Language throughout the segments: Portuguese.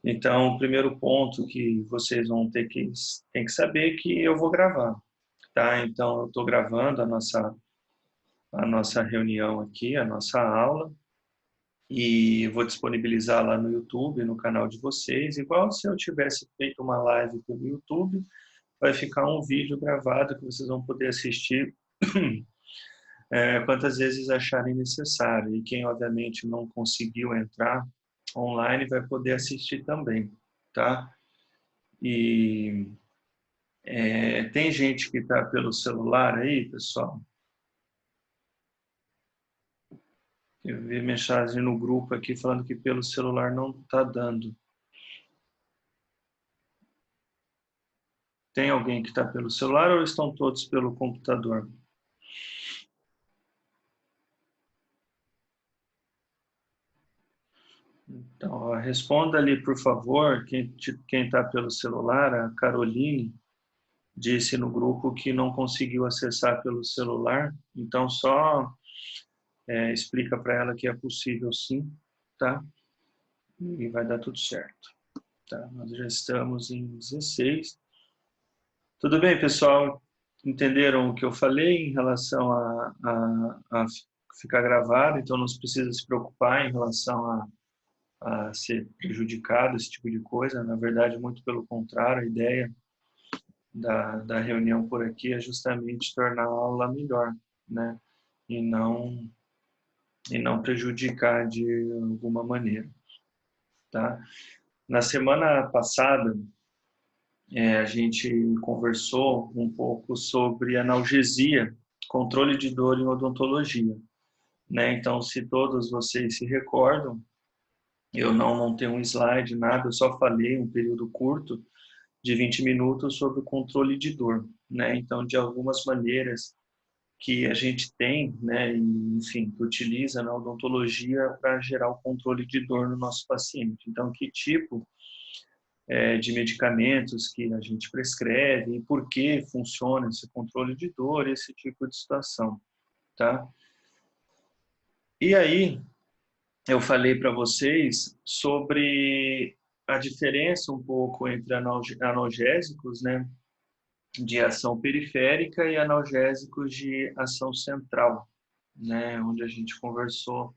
Então, o primeiro ponto que vocês vão tem que saber é que eu vou gravar, tá? Então, eu estou gravando a nossa reunião aqui, a nossa aula, e vou disponibilizar lá no YouTube, no canal de vocês, igual se eu tivesse feito uma live pelo YouTube, vai ficar um vídeo gravado que vocês vão poder assistir quantas vezes acharem necessário. E quem, obviamente, não conseguiu entrar online vai poder assistir também, tá? E tem gente que está pelo celular aí, pessoal? Eu vi mensagem no grupo aqui falando que pelo celular não está dando. Tem alguém que está pelo celular ou estão todos pelo computador? Então, ó, responda ali, por favor, quem está pelo celular, a Caroline disse no grupo que não conseguiu acessar pelo celular, então só explica para ela que é possível sim, tá? E vai dar tudo certo. Tá? Nós já estamos em 16. Tudo bem, pessoal? Entenderam o que eu falei em relação a ficar gravado? Então, não se precisa se preocupar em relação a ser prejudicado, esse tipo de coisa. Na verdade, muito pelo contrário, a ideia da reunião por aqui é justamente tornar a aula melhor, né? E não prejudicar de alguma maneira, tá? Na semana passada, a gente conversou um pouco sobre analgesia, controle de dor em odontologia, né? Então, se todos vocês se recordam, eu não montei um slide, nada, eu só falei um período curto de 20 minutos sobre o controle de dor, né? Então, de algumas maneiras que a gente tem, né, enfim, que utiliza na odontologia para gerar o controle de dor no nosso paciente. Então, que tipo de medicamentos que a gente prescreve e por que funciona esse controle de dor, esse tipo de situação, tá? E aí, eu falei para vocês sobre a diferença um pouco entre analgésicos, né, de ação periférica e analgésicos de ação central, né, onde a gente conversou.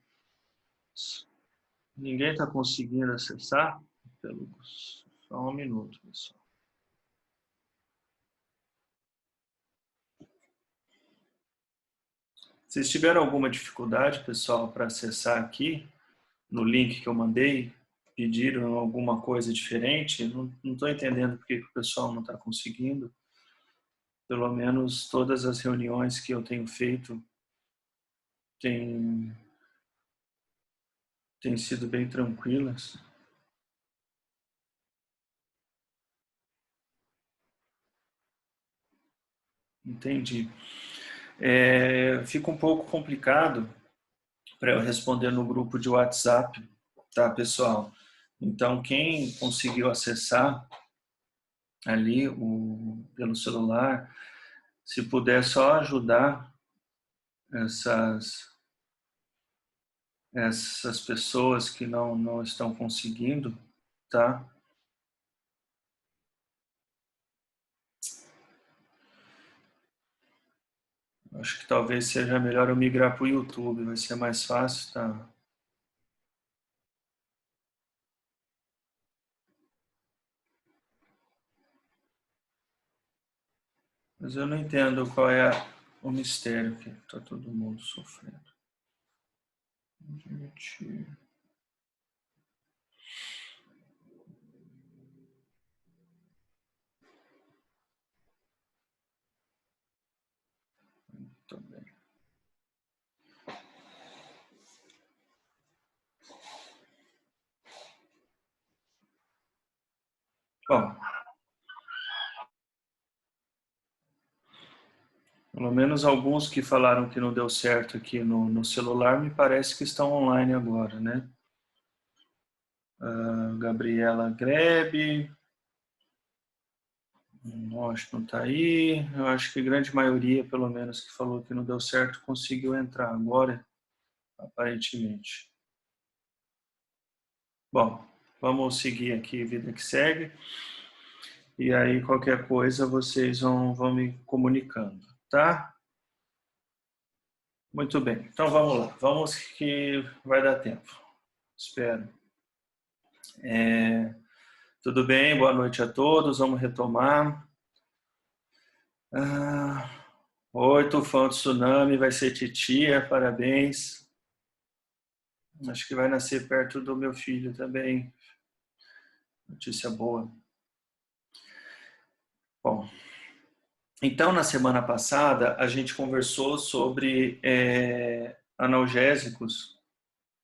Ninguém está conseguindo acessar? Só um minuto, pessoal. Vocês tiveram alguma dificuldade, pessoal, para acessar aqui no link que eu mandei? Pediram alguma coisa diferente? Não estou entendendo por que o pessoal não está conseguindo. Pelo menos todas as reuniões que eu tenho feito têm sido bem tranquilas. Entendi. Fica um pouco complicado para eu responder no grupo de WhatsApp, tá, pessoal? Então, quem conseguiu acessar ali pelo celular, se puder só ajudar essas pessoas que não estão conseguindo, tá? Acho que talvez seja melhor eu migrar para o YouTube, vai ser mais fácil, tá? Mas eu não entendo qual é o mistério que está todo mundo sofrendo. Admitir. Muito bem. Bom, pelo menos alguns que falaram que não deu certo aqui no celular, me parece que estão online agora, né? Gabriela Grebe, acho que não está aí. Eu acho que a grande maioria, pelo menos, que falou que não deu certo, conseguiu entrar agora, aparentemente. Bom, Vamos seguir aqui, vida que segue. E aí, qualquer coisa, vocês vão me comunicando, tá? Muito bem. Então, vamos lá. Vamos que vai dar tempo. Espero. Tudo bem? Boa noite a todos. Vamos retomar. Oi, tufão, tsunami. Vai ser titia. Parabéns. Acho que vai nascer perto do meu filho também. Notícia boa. Bom, então na semana passada a gente conversou sobre analgésicos,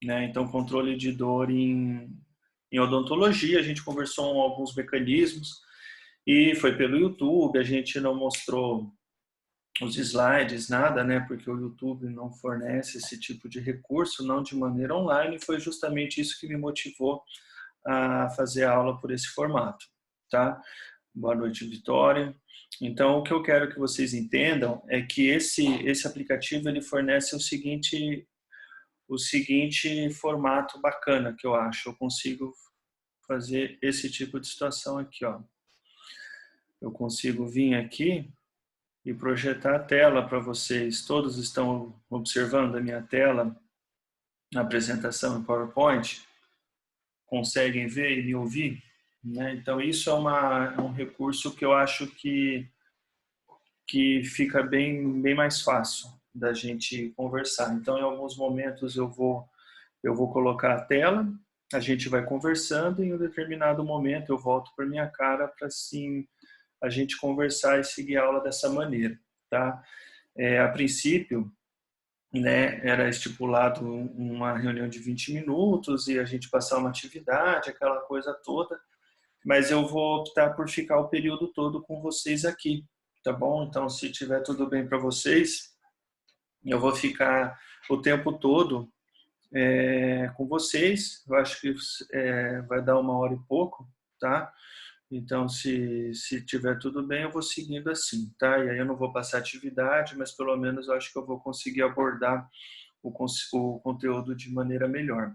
né? Então controle de dor em odontologia, a gente conversou alguns mecanismos e foi pelo YouTube, a gente não mostrou os slides, nada, né? Porque o YouTube não fornece esse tipo de recurso, não de maneira online, e foi justamente isso que me motivou a fazer a aula por esse formato, tá? Boa noite, Vitória. Então, o que eu quero que vocês entendam é que esse aplicativo ele fornece o seguinte formato bacana que eu acho. Eu consigo fazer esse tipo de situação aqui, ó. Eu consigo vir aqui e projetar a tela para vocês. Todos estão observando a minha tela, a apresentação em PowerPoint? Conseguem ver e me ouvir? Né? Então, isso é um recurso que eu acho que fica bem mais fácil da gente conversar. Então, em alguns momentos eu vou colocar a tela, a gente vai conversando e em um determinado momento eu volto para minha cara para assim a gente conversar e seguir a aula dessa maneira, tá? A princípio, né, era estipulado uma reunião de 20 minutos e a gente passar uma atividade, aquela coisa toda, mas eu vou optar por ficar o período todo com vocês aqui, tá bom? Então, se tiver tudo bem para vocês, eu vou ficar o tempo todo com vocês. Eu acho que vai dar 1 hora e pouco, tá? Então, se tiver tudo bem, eu vou seguindo assim, tá? E aí eu não vou passar atividade, mas pelo menos eu acho que eu vou conseguir abordar o conteúdo de maneira melhor.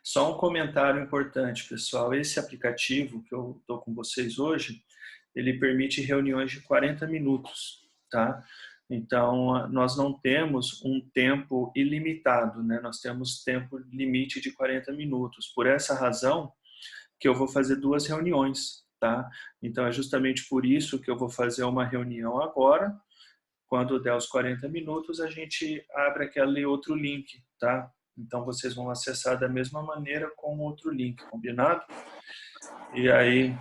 Só um comentário importante, pessoal. Esse aplicativo que eu estou com vocês hoje, ele permite reuniões de 40 minutos, tá? Então, nós não temos um tempo ilimitado, né? Nós temos tempo limite de 40 minutos. Por essa razão que eu vou fazer 2 reuniões, tá? Então, é justamente por isso que eu vou fazer uma reunião agora. Quando der os 40 minutos, a gente abre aquele outro link, tá? Então, vocês vão acessar da mesma maneira com outro link, combinado? E aí,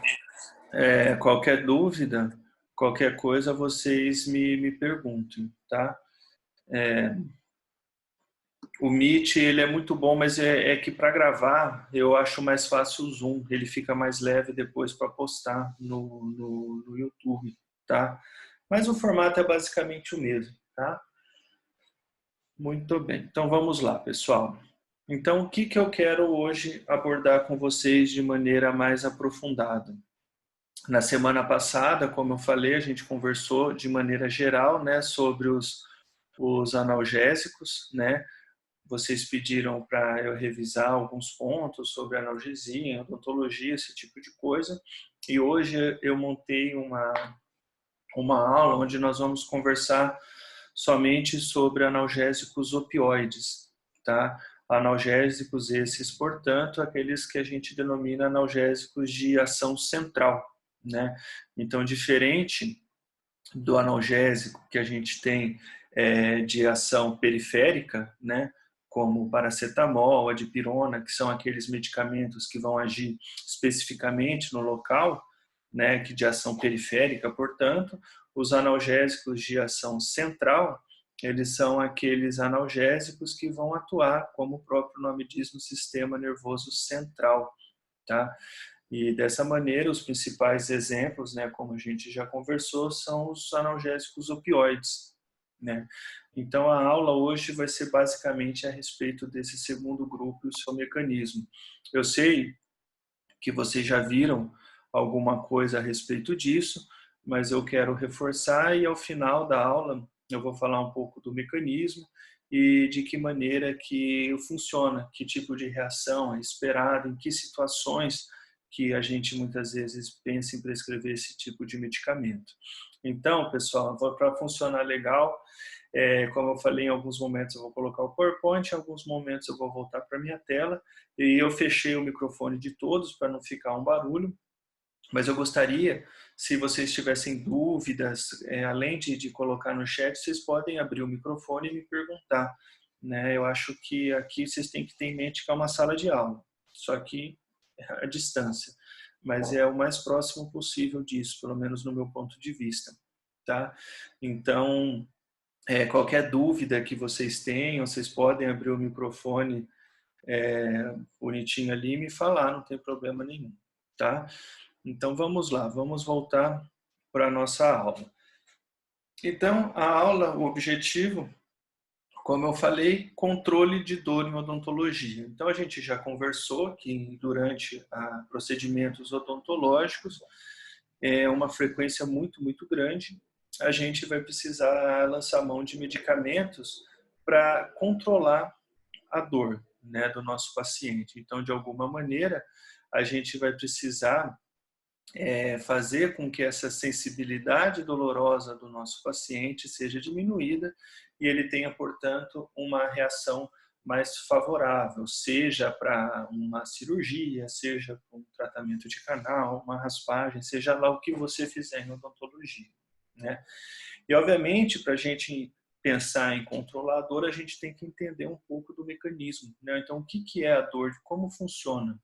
qualquer dúvida, qualquer coisa, vocês me perguntem, tá? O Meet, ele é muito bom, mas é que para gravar, eu acho mais fácil o Zoom. Ele fica mais leve depois para postar no YouTube, tá? Mas o formato é basicamente o mesmo, tá? Muito bem. Então, vamos lá, pessoal. Então, o que eu quero hoje abordar com vocês de maneira mais aprofundada? Na semana passada, como eu falei, a gente conversou de maneira geral, né, sobre os analgésicos, né? Vocês pediram para eu revisar alguns pontos sobre analgesia, odontologia, esse tipo de coisa. E hoje eu montei uma aula onde nós vamos conversar somente sobre analgésicos opioides, tá? Analgésicos esses, portanto, aqueles que a gente denomina analgésicos de ação central, né? Então, diferente do analgésico que a gente tem de ação periférica, né? Como o paracetamol, a dipirona, que são aqueles medicamentos que vão agir especificamente no local, né, que de ação periférica, portanto, os analgésicos de ação central, eles são aqueles analgésicos que vão atuar, como o próprio nome diz, no sistema nervoso central, tá? E dessa maneira, os principais exemplos, né, como a gente já conversou, são os analgésicos opioides, né? Então, a aula hoje vai ser basicamente a respeito desse segundo grupo e o seu mecanismo. Eu sei que vocês já viram alguma coisa a respeito disso, mas eu quero reforçar e ao final da aula eu vou falar um pouco do mecanismo e de que maneira que funciona, que tipo de reação é esperada, em que situações que a gente muitas vezes pensa em prescrever esse tipo de medicamento. Então, pessoal, para funcionar legal, como eu falei, em alguns momentos eu vou colocar o PowerPoint, em alguns momentos eu vou voltar para a minha tela, e eu fechei o microfone de todos para não ficar um barulho, mas eu gostaria, se vocês tivessem dúvidas, além de colocar no chat, vocês podem abrir o microfone e me perguntar, né? Eu acho que aqui vocês têm que ter em mente que é uma sala de aula, só que a distância, mas é o mais próximo possível disso, pelo menos no meu ponto de vista, tá? Então, qualquer dúvida que vocês tenham, vocês podem abrir o microfone bonitinho ali e me falar, não tem problema nenhum, tá? Então vamos lá, vamos voltar para a nossa aula. Então, a aula, o objetivo, como eu falei, controle de dor em odontologia. Então, a gente já conversou que durante procedimentos odontológicos, uma frequência muito grande, a gente vai precisar lançar mão de medicamentos para controlar a dor, né, do nosso paciente. Então, de alguma maneira, a gente vai precisar fazer com que essa sensibilidade dolorosa do nosso paciente seja diminuída e ele tenha, portanto, uma reação mais favorável, seja para uma cirurgia, seja para um tratamento de canal, uma raspagem, seja lá o que você fizer em odontologia, né? E, obviamente, para a gente pensar em controlar a dor, a gente tem que entender um pouco do mecanismo, né? Então, o que é a dor, como funciona?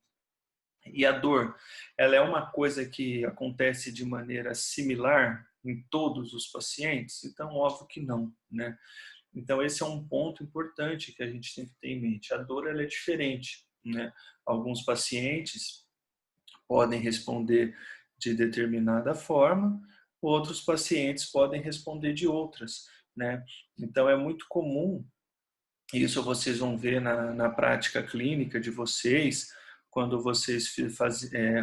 E a dor, ela é uma coisa que acontece de maneira similar em todos os pacientes? Então, óbvio que não, né? Então, esse é um ponto importante que a gente tem que ter em mente. A dor, ela é diferente, né? Alguns pacientes podem responder de determinada forma, outros pacientes podem responder de outras, né? Então, é muito comum, isso vocês vão ver na prática clínica de vocês, quando vocês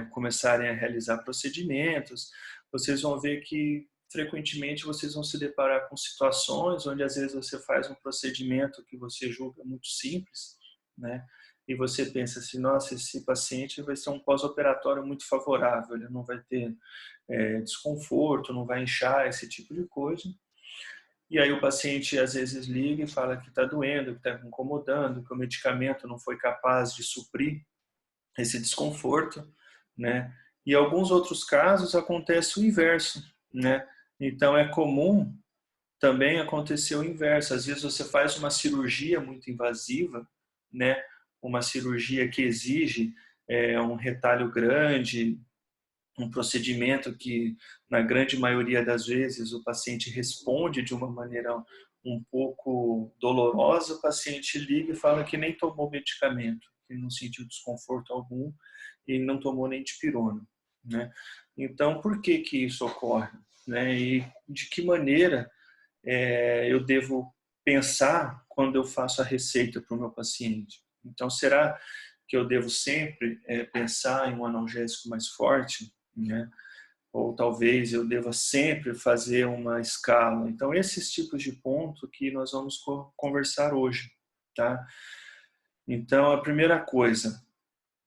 começarem a realizar procedimentos, vocês vão ver que frequentemente vocês vão se deparar com situações onde às vezes você faz um procedimento que você julga muito simples, né? E você pensa assim, nossa, esse paciente vai ser um pós-operatório muito favorável, ele não vai ter desconforto, não vai inchar, esse tipo de coisa. E aí o paciente às vezes liga e fala que está doendo, que está incomodando, que o medicamento não foi capaz de suprir esse desconforto, né? E em alguns outros casos acontece o inverso, né? Então é comum também acontecer o inverso. Às vezes você faz uma cirurgia muito invasiva, né? Uma cirurgia que exige um retalho grande, um procedimento que, na grande maioria das vezes, o paciente responde de uma maneira um pouco dolorosa, o paciente liga e fala que nem tomou medicamento, que não sentiu desconforto algum e não tomou nem dipirona, né? Então, por que que isso ocorre, né? E de que maneira eu devo pensar quando eu faço a receita para o meu paciente? Então, será que eu devo sempre pensar em um analgésico mais forte, né? Ou talvez eu deva sempre fazer uma escala. Então, esses tipos de ponto que nós vamos conversar hoje, tá? Então, a primeira coisa,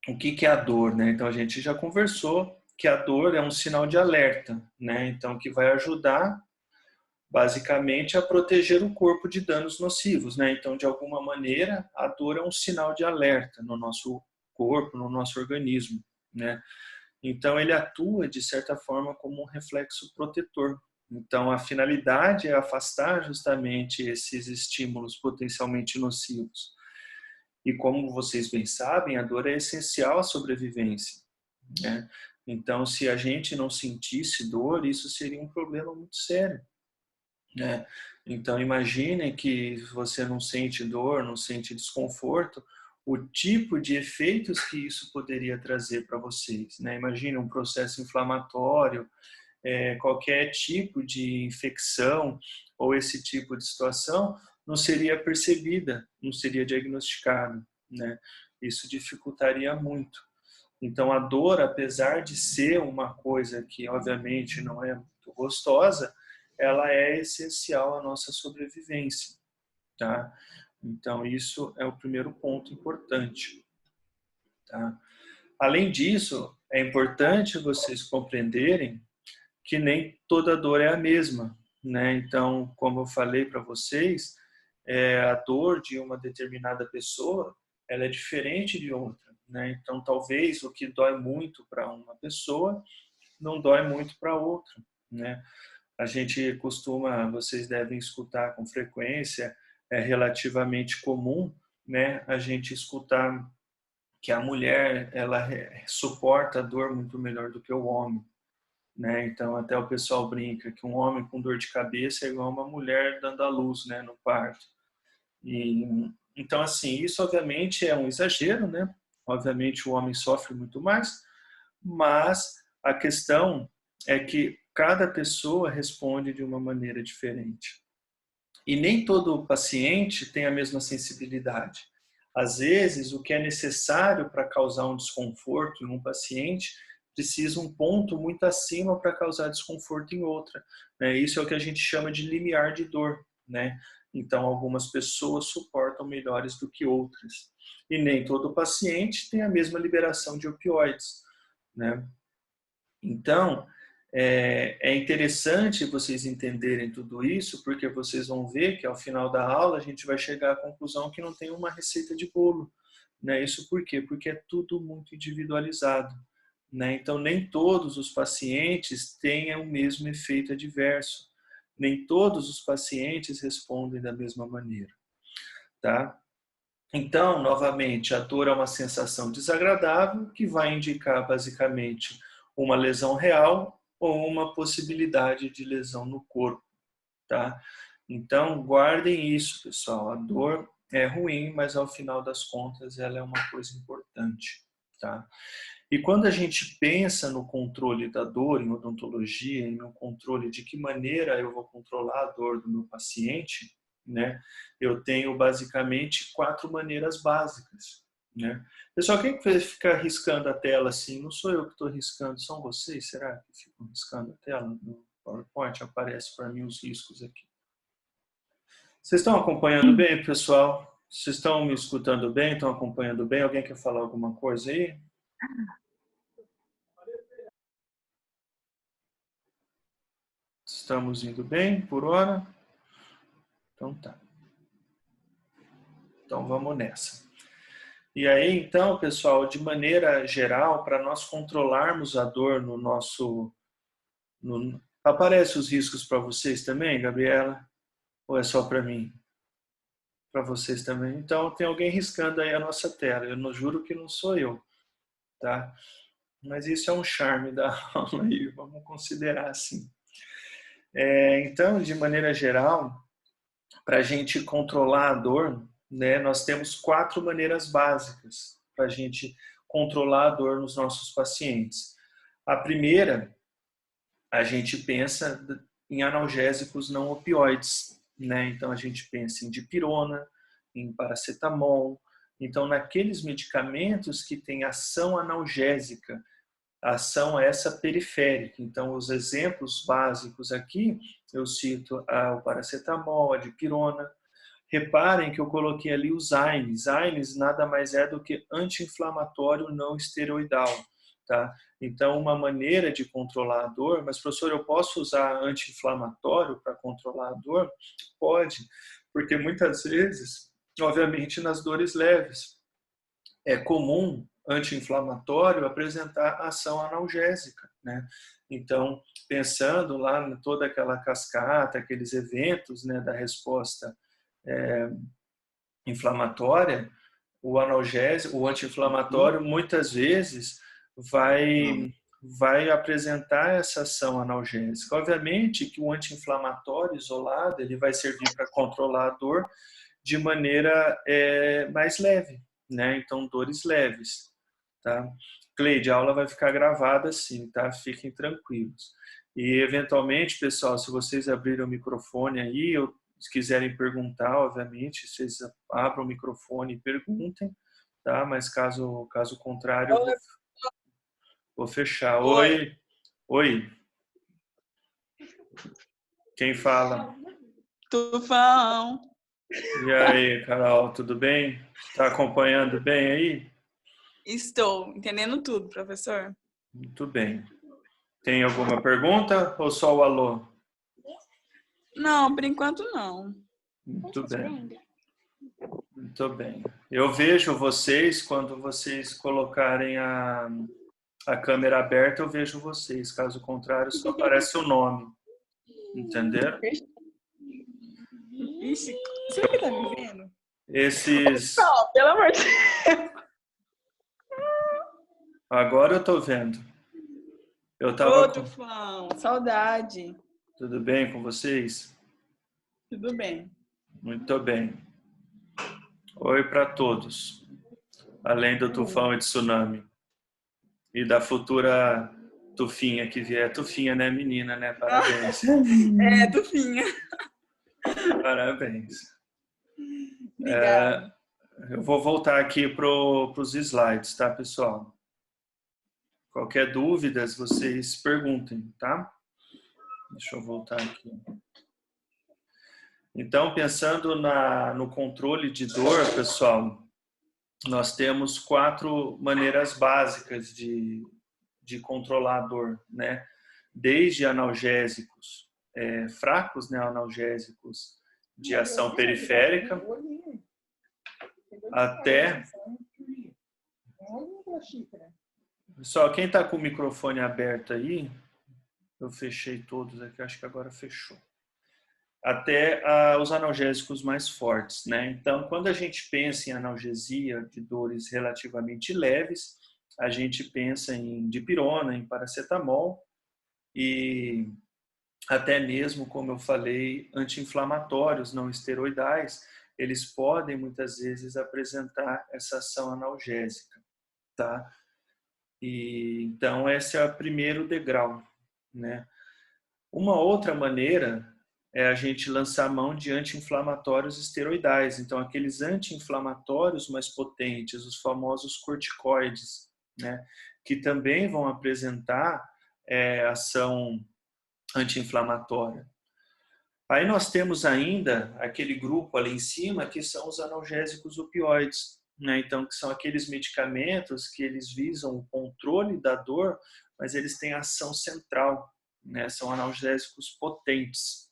o que é a dor, né? Então, a gente já conversou que a dor é um sinal de alerta, né? Então, que vai ajudar basicamente a proteger o corpo de danos nocivos, né? Então, de alguma maneira, a dor é um sinal de alerta no nosso corpo, no nosso organismo, né? Então, ele atua, de certa forma, como um reflexo protetor. Então, a finalidade é afastar justamente esses estímulos potencialmente nocivos. E como vocês bem sabem, a dor é essencial à sobrevivência, né? Então, se a gente não sentisse dor, isso seria um problema muito sério, né? Então, imaginem que você não sente dor, não sente desconforto, o tipo de efeitos que isso poderia trazer para vocês, né? Imagine um processo inflamatório, qualquer tipo de infecção ou esse tipo de situação não seria percebida, não seria diagnosticada, né? Isso dificultaria muito. Então, a dor, apesar de ser uma coisa que, obviamente, não é muito gostosa, ela é essencial à nossa sobrevivência, tá? Então, isso é o primeiro ponto importante, tá? Além disso, é importante vocês compreenderem que nem toda dor é a mesma, né? Então, como eu falei para vocês, a dor de uma determinada pessoa, ela é diferente de outra, né? Então, talvez o que dói muito para uma pessoa não dói muito para outra, né? A gente costuma, vocês devem escutar com frequência, é relativamente comum, né? A gente escutar que a mulher ela suporta a dor muito melhor do que o homem, né? Então até o pessoal brinca que um homem com dor de cabeça é igual uma mulher dando à luz, né, no parto. E então assim, isso obviamente é um exagero, né? Obviamente o homem sofre muito mais, mas a questão é que cada pessoa responde de uma maneira diferente. E nem todo paciente tem a mesma sensibilidade. Às vezes, o que é necessário para causar um desconforto em um paciente precisa um ponto muito acima para causar desconforto em outra, né? Isso é o que a gente chama de limiar de dor, né? Então, algumas pessoas suportam melhores do que outras. E nem todo paciente tem a mesma liberação de opioides, né? Então, é interessante vocês entenderem tudo isso, porque vocês vão ver que ao final da aula a gente vai chegar à conclusão que não tem uma receita de bolo, né? Isso por quê? Porque é tudo muito individualizado, né? Então, nem todos os pacientes têm o mesmo efeito adverso, nem todos os pacientes respondem da mesma maneira, tá? Então, novamente, a dor é uma sensação desagradável que vai indicar basicamente uma lesão real ou uma possibilidade de lesão no corpo, tá? Então, guardem isso, pessoal. A dor é ruim, mas ao final das contas ela é uma coisa importante, tá? E quando a gente pensa no controle da dor em odontologia, e no controle de que maneira eu vou controlar a dor do meu paciente, né? Eu tenho basicamente 4 maneiras básicas, né? Pessoal, quem que fica riscando a tela assim? Não sou eu que estou riscando, são vocês? Será que ficam riscando a tela? No PowerPoint aparece para mim os riscos aqui. Vocês estão acompanhando bem, pessoal? Vocês estão me escutando bem? Estão acompanhando bem? Alguém quer falar alguma coisa aí? Estamos indo bem por hora? Então tá. Então vamos nessa. E aí, então, pessoal, de maneira geral, para nós controlarmos a dor no nosso... Aparece os riscos para vocês também, Gabriela? Ou é só para mim? Para vocês também? Então, tem alguém riscando aí a nossa tela. Eu não juro que não sou eu, tá? Mas isso é um charme da aula aí, vamos considerar assim. Então, de maneira geral, para a gente controlar a dor, né, nós temos 4 maneiras básicas para a gente controlar a dor nos nossos pacientes. A primeira, a gente pensa em analgésicos não opioides, né? Então a gente pensa em dipirona, em paracetamol. Então, naqueles medicamentos que têm ação analgésica, ação essa periférica. Então, os exemplos básicos aqui, eu cito o paracetamol, a dipirona. Reparem que eu coloquei ali o Zymes. Zymes nada mais é do que anti-inflamatório não esteroidal, tá? Então, uma maneira de controlar a dor, mas professor, eu posso usar anti-inflamatório para controlar a dor? Pode, porque muitas vezes, obviamente, nas dores leves, é comum anti-inflamatório apresentar ação analgésica, né? Então, pensando lá em toda aquela cascata, aqueles eventos, né, da resposta inflamatória, o analgésico, o anti-inflamatório, muitas vezes vai apresentar essa ação analgésica. Obviamente que o anti-inflamatório isolado ele vai servir para controlar a dor de maneira mais leve, né? Então, dores leves, tá? Cleide, a aula vai ficar gravada assim, tá? Fiquem tranquilos. E, eventualmente, pessoal, se vocês abrirem o microfone aí, se quiserem perguntar, obviamente, vocês abram o microfone e perguntem, tá? Mas caso contrário, eu vou fechar. Oi. Oi, oi. Quem fala? Tufão. E aí, Carol, tudo bem? Está acompanhando bem aí? Estou entendendo tudo, professor. Muito bem. Tem alguma pergunta ou só o alô? Não, por enquanto não. Muito bem, muito bem. Eu vejo vocês quando vocês colocarem a câmera aberta, eu vejo vocês. Caso contrário, só aparece o nome. Entenderam? Ixi, será que tá me vendo? Esses. Não, pelo amor de Deus. Agora eu tô vendo. Eu tava Ô, com. Tufão, saudade. Tudo bem com vocês? Tudo bem. Muito bem. Oi para todos. Além do tufão e tsunami. E da futura Tufinha que vier. Tufinha, né, menina, né? Parabéns. É, Tufinha. Parabéns. Obrigada. Eu vou voltar aqui para os slides, tá, pessoal? Qualquer dúvida, vocês perguntem, tá? Deixa eu voltar aqui. Então, pensando no controle de dor, pessoal, nós temos 4 maneiras básicas de controlar a dor, né? Desde analgésicos fracos, né? Analgésicos de ação periférica, até... Pessoal, quem está com o microfone aberto aí, eu fechei todos aqui, acho que agora fechou. Até os analgésicos mais fortes, né? Então, quando a gente pensa em analgesia de dores relativamente leves, a gente pensa em dipirona, em paracetamol e até mesmo, como eu falei, anti-inflamatórios não esteroidais, eles podem muitas vezes apresentar essa ação analgésica, tá? E então esse é o primeiro degrau, né? Uma outra maneira é a gente lançar mão de anti-inflamatórios esteroidais. Então, aqueles anti-inflamatórios mais potentes, os famosos corticoides, né? Que também vão apresentar ação anti-inflamatória. Aí nós temos ainda aquele grupo ali em cima que são os analgésicos opioides, né? Então, que são aqueles medicamentos que eles visam o controle da dor, mas eles têm ação central, né? São analgésicos potentes.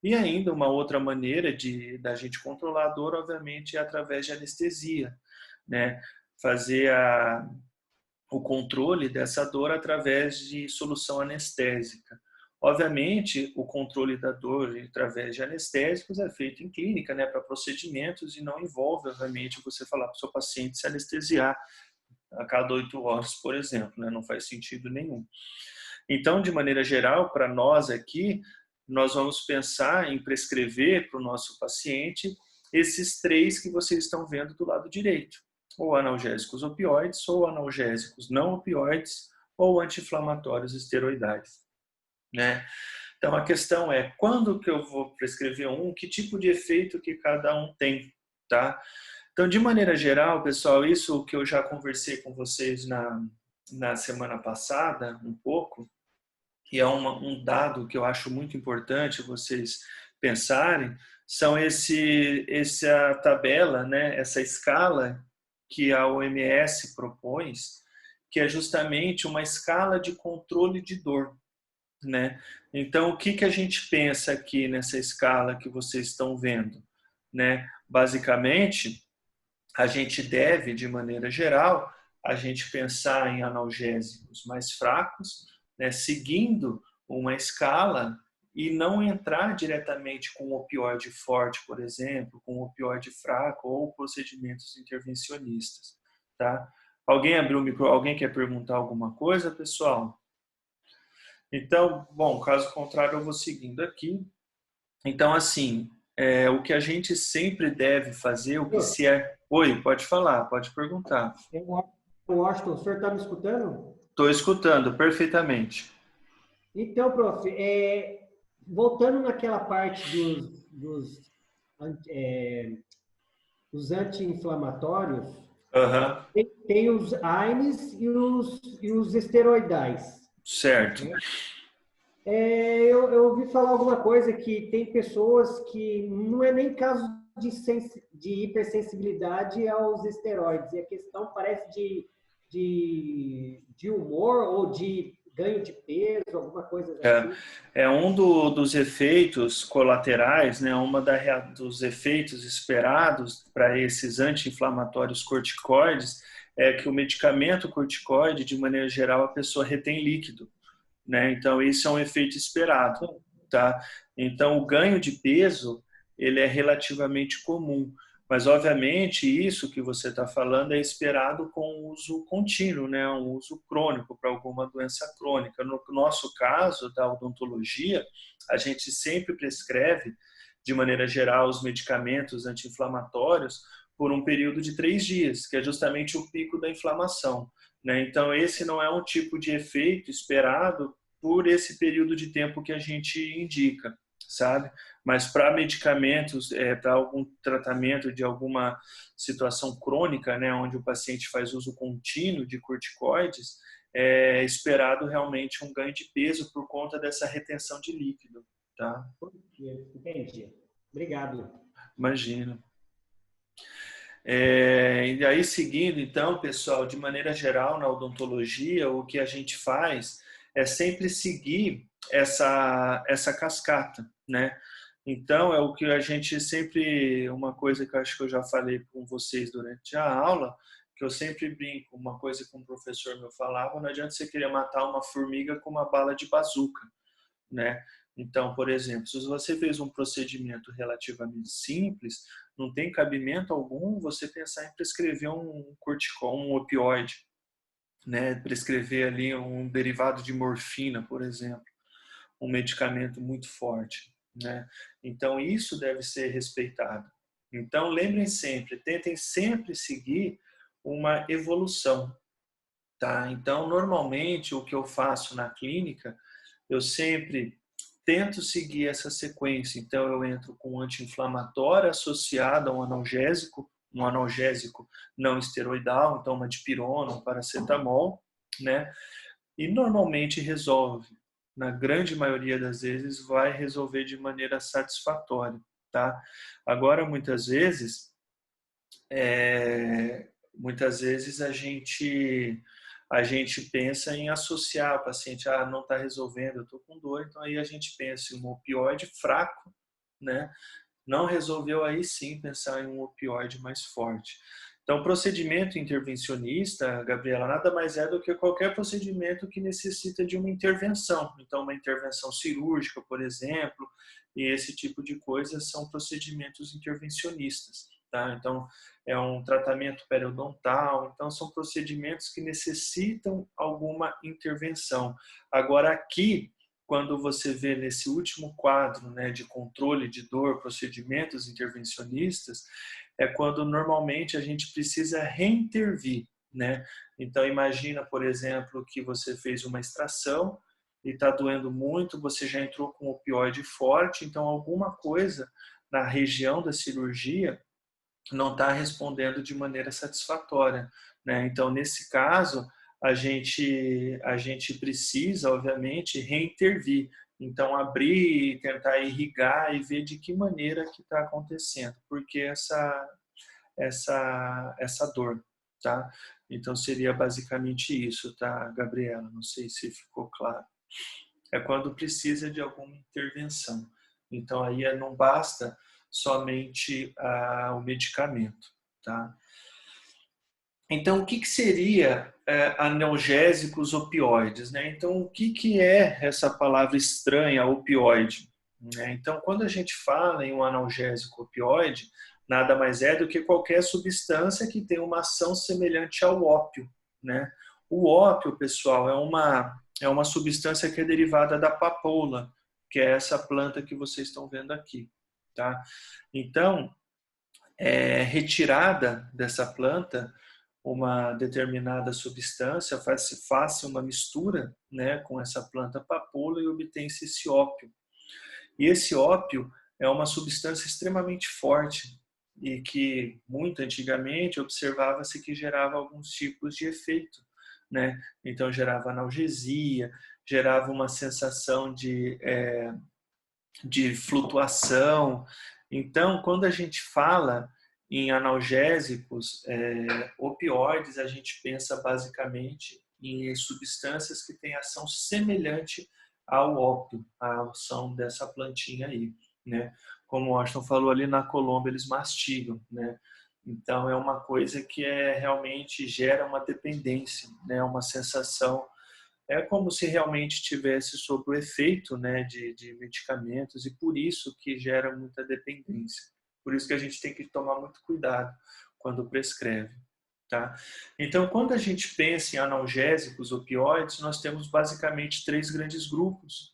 E ainda uma outra maneira da gente controlar a dor, obviamente, é através de anestesia, né? Fazer o controle dessa dor através de solução anestésica. Obviamente, o controle da dor através de anestésicos é feito em clínica, né, para procedimentos e não envolve, obviamente, você falar para o seu paciente se anestesiar a cada 8 horas, por exemplo, né, não faz sentido nenhum. Então, de maneira geral, para nós aqui, nós vamos pensar em prescrever para o nosso paciente esses 3 que vocês estão vendo do lado direito, ou analgésicos opioides, ou analgésicos não opioides, ou anti-inflamatórios esteroidais, né? Então a questão é, quando que eu vou prescrever que tipo de efeito que cada um tem, tá? Então, de maneira geral, pessoal, isso que eu já conversei com vocês na semana passada, um pouco, que é um dado que eu acho muito importante vocês pensarem, são essa tabela, né, essa escala que a OMS propõe, que é justamente uma escala de controle de dor, né? Então, o que que a gente pensa aqui nessa escala que vocês estão vendo, né? Basicamente, a gente deve, de maneira geral, a gente pensar em analgésicos mais fracos, né, seguindo uma escala e não entrar diretamente com opioide forte, por exemplo, com opioide fraco ou procedimentos intervencionistas, tá? Alguém abriu o micro? Alguém quer perguntar alguma coisa, pessoal? Então, bom, caso contrário, eu vou seguindo aqui. Então, assim, o que a gente sempre deve fazer, o que Senhor, se é... Oi, pode falar, pode perguntar. Washington, o senhor está me escutando? Estou escutando perfeitamente. Então, prof, voltando naquela parte dos anti-inflamatórios, Aham, tem os AINES e os esteroidais. certo. Eu ouvi falar alguma coisa que tem pessoas que não é nem caso de hipersensibilidade aos esteroides. E a questão parece de humor ou de ganho de peso, alguma coisa assim. É um dos efeitos colaterais, né? Dos efeitos esperados para esses anti-inflamatórios corticoides é que o medicamento corticoide, de maneira geral, a pessoa retém líquido, né? Então, isso é um efeito esperado, tá? Então, o ganho de peso, ele é relativamente comum. Mas, obviamente, isso que você está falando é esperado com uso contínuo, né? Um uso crônico para alguma doença crônica. No nosso caso, da odontologia, a gente sempre prescreve, de maneira geral, os medicamentos anti-inflamatórios por um período de 3 dias, que é justamente o pico da inflamação, né? Então, esse não é um tipo de efeito esperado por esse período de tempo que a gente indica, sabe? Mas para medicamentos, para algum tratamento de alguma situação crônica, né, onde o paciente faz uso contínuo de corticoides, é esperado realmente um ganho de peso por conta dessa retenção de líquido, tá? Entendi. Obrigado. Imagina. E aí, seguindo, então, pessoal, de maneira geral, na odontologia, o que a gente faz é sempre seguir essa cascata, né? Então, é o que a gente sempre, uma coisa que eu acho que eu já falei com vocês durante a aula, que eu sempre brinco, uma coisa que um professor meu falava, não adianta você querer matar uma formiga com uma bala de bazuca, né? Então, por exemplo, se você fez um procedimento relativamente simples, não tem cabimento algum você pensar em prescrever um corticóide, um opioide, né? Prescrever ali um derivado de morfina, por exemplo, um medicamento muito forte, né? Então, isso deve ser respeitado. Então, lembrem sempre, tentem sempre seguir uma evolução, tá? Então, normalmente, o que eu faço na clínica, eu sempre tento seguir essa sequência. Então, eu entro com um anti-inflamatório associado a um analgésico não esteroidal, então uma dipirona, um paracetamol, né? E normalmente resolve. Na grande maioria das vezes, vai resolver de maneira satisfatória, tá? Agora, muitas vezes a gente pensa em associar o paciente, não está resolvendo, eu estou com dor, então aí a gente pensa em um opioide fraco, né? Não resolveu, aí sim pensar em um opioide mais forte. Então, procedimento intervencionista, Gabriela, nada mais é do que qualquer procedimento que necessita de uma intervenção. Então, uma intervenção cirúrgica, por exemplo, e esse tipo de coisa são procedimentos intervencionistas, tá? Então, é um tratamento periodontal, então são procedimentos que necessitam alguma intervenção. Agora, aqui, quando você vê nesse último quadro, né, de controle de dor, procedimentos intervencionistas, é quando normalmente a gente precisa reintervir, né? Então, imagina, por exemplo, que você fez uma extração e está doendo muito, você já entrou com opioide forte, então alguma coisa na região da cirurgia não está respondendo de maneira satisfatória, né? Então, nesse caso, a gente precisa, obviamente, reintervir. Então, abrir, tentar irrigar e ver de que maneira que está acontecendo, porque essa dor, tá? Então, seria basicamente isso, tá, Gabriela? Não sei se ficou claro. É quando precisa de alguma intervenção. Então, aí não basta somente o medicamento, tá? Então, o que seria analgésicos opioides, né? Então, o que é essa palavra estranha, opioide? Né? Então, quando a gente fala em um analgésico opioide, nada mais é do que qualquer substância que tem uma ação semelhante ao ópio, né? O ópio, pessoal, é uma substância que é derivada da papoula, que é essa planta que vocês estão vendo aqui, tá? Então, retirada dessa planta uma determinada substância, faz uma mistura, né, com essa planta papoula e obtém-se esse ópio. E esse ópio é uma substância extremamente forte e que muito antigamente observava-se que gerava alguns tipos de efeito, né? Então gerava analgesia, gerava uma sensação de flutuação. Então, quando a gente fala em analgésicos, opioides, a gente pensa basicamente em substâncias que têm ação semelhante ao ópio, a ação dessa plantinha aí, né? Como o Washington falou, ali na Colômbia eles mastigam, né? Então é uma coisa que realmente gera uma dependência, né? Uma sensação, é como se realmente tivesse sob o efeito, né, de medicamentos, e por isso que gera muita dependência. Por isso que a gente tem que tomar muito cuidado quando prescreve. Tá? Então, quando a gente pensa em analgésicos, opioides, nós temos basicamente 3 grandes grupos,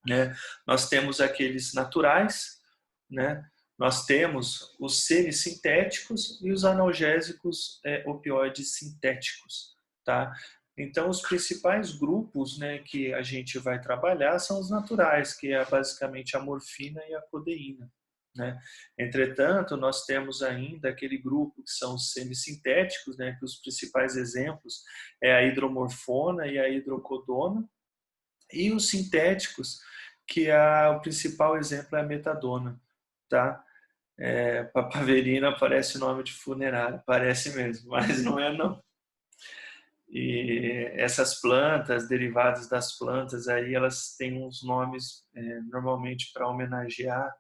né? Nós temos aqueles naturais, né? Nós temos os semissintéticos e os analgésicos opioides sintéticos, tá? Então, os principais grupos, né, que a gente vai trabalhar são os naturais, que é basicamente a morfina e a codeína, né? Entretanto, nós temos ainda aquele grupo que são os semissintéticos, né, que os principais exemplos é a hidromorfona e a hidrocodona, e os sintéticos, que o principal exemplo é a metadona, tá? Papaverina parece nome de funerário, parece mesmo, mas não é não. E essas plantas, derivadas das plantas, aí elas têm uns nomes normalmente para homenagear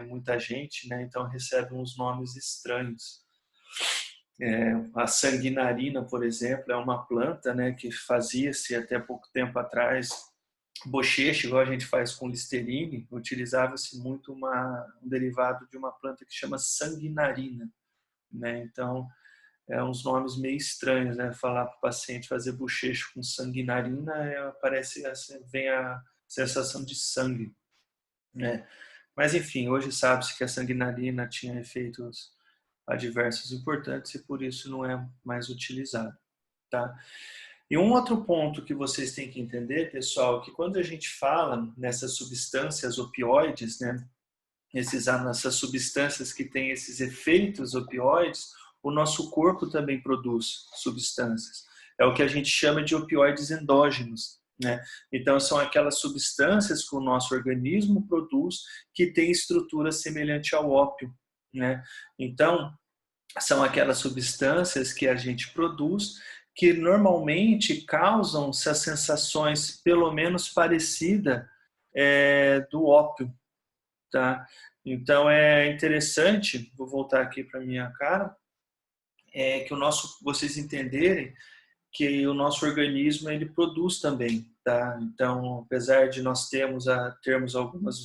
muita gente, né? Então recebem uns nomes estranhos. A sanguinarina, por exemplo, é uma planta, né, que fazia-se até pouco tempo atrás bochecha, igual a gente faz com Listerine, utilizava-se muito um derivado de uma planta que chama sanguinarina, né? Então, uns nomes meio estranhos, né? Falar para o paciente fazer bochecho com sanguinarina, parece assim, vem a sensação de sangue, né? Mas enfim, hoje sabe-se que a sanguinarina tinha efeitos adversos importantes e por isso não é mais utilizado, tá? E um outro ponto que vocês têm que entender, pessoal, que quando a gente fala nessas substâncias opioides, né, nessas substâncias que têm esses efeitos opioides, o nosso corpo também produz substâncias. É o que a gente chama de opioides endógenos, né? Então, são aquelas substâncias que o nosso organismo produz que têm estrutura semelhante ao ópio, né? Então, são aquelas substâncias que a gente produz que normalmente causam essas sensações pelo menos parecida do ópio, tá? Então é interessante, vou voltar aqui para minha cara, que vocês entenderem que o nosso organismo ele produz também, tá? Então, apesar de nós termos alguns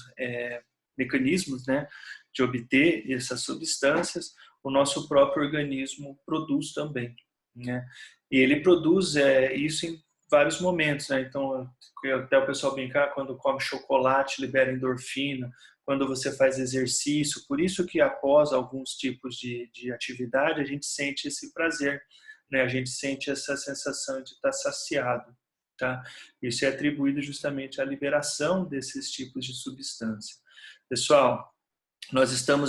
mecanismos, né, de obter essas substâncias, o nosso próprio organismo produz também, né? E ele produz isso em vários momentos, né? Então, até o pessoal brincar, quando come chocolate, libera endorfina, quando você faz exercício, por isso que após alguns tipos de atividade, a gente sente esse prazer, né? A gente sente essa sensação de estar saciado, tá? Isso é atribuído justamente à liberação desses tipos de substância. Pessoal,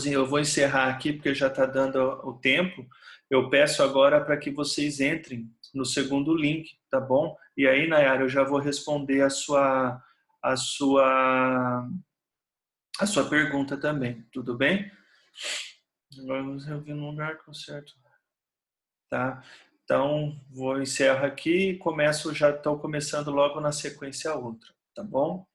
eu vou encerrar aqui porque já está dando o tempo. Eu peço agora para que vocês entrem no segundo link, tá bom? E aí, Nayara, eu já vou responder a sua pergunta também, tudo bem? Vamos ver no lugar certo, tá? Então, encerro aqui e já estou começando logo na sequência a outra, tá bom?